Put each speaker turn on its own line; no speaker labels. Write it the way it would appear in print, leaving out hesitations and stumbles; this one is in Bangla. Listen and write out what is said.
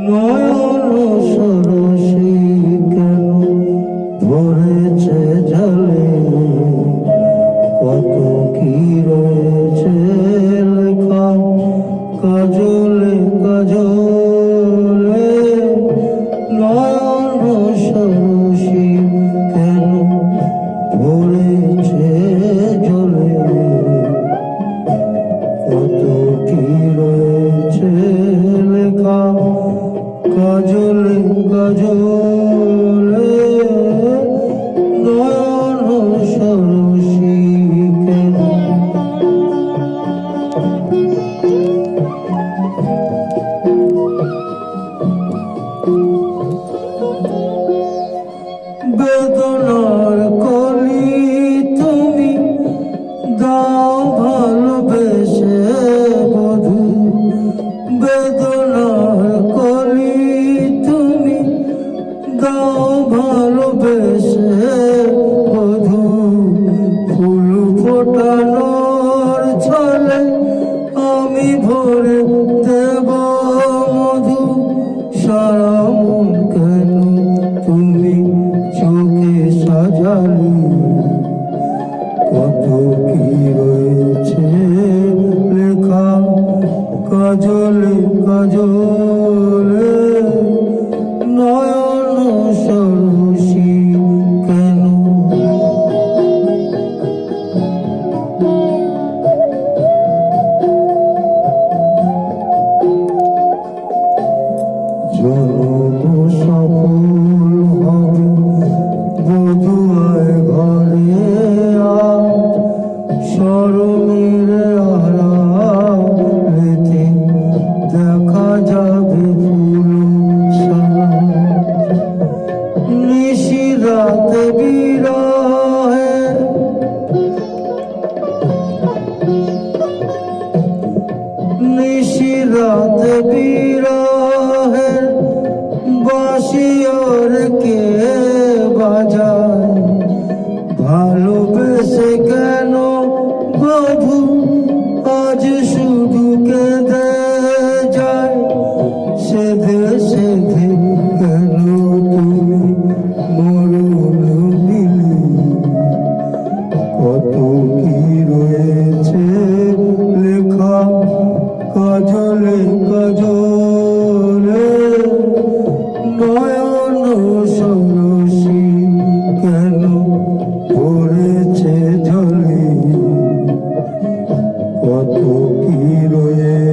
নয়ন সরসী কেন ভরেছে জলে, কত কি রয়েছে লেখা কাজলে কাজলে। নয়ন সরসী কেন ভরেছে জলে, কত কি রয়েছে লেখা কাজলে কাজলে। নয়ন সরসী কেন। বেদনার কলি তুমি দাও ভালোবেসে বধূ, বেদনার কলি তুমি দাও ভালোবেসে বধূ। ফুল ফোটানোর ছলে আমি ভরে দেব মধু। সারা মন কেন তুমি চোখে সাজালি, কত কি রয়েছে লেখা কাজলে কাজলে। নয়ন সরসী কেন। জনম সফল হবে বধুয়ায় ঘরে আজ, শরমের আড়ালেতে দেখা যাবে ফুল সাজ। নিশিরাত বিরহে নিশিরাত বিরহে বাঁশির কে বাজায়। ভালোবেসে কেন বধূ আজ শুধু কেঁদে যায়। সেধে সেধে কেন তুমি মরণ নিলে, কত কি রয়েছে লেখা কাজলে কাজলে। নয়ন সরসী কেন ভরেছে জলে, কত কি রয়েছে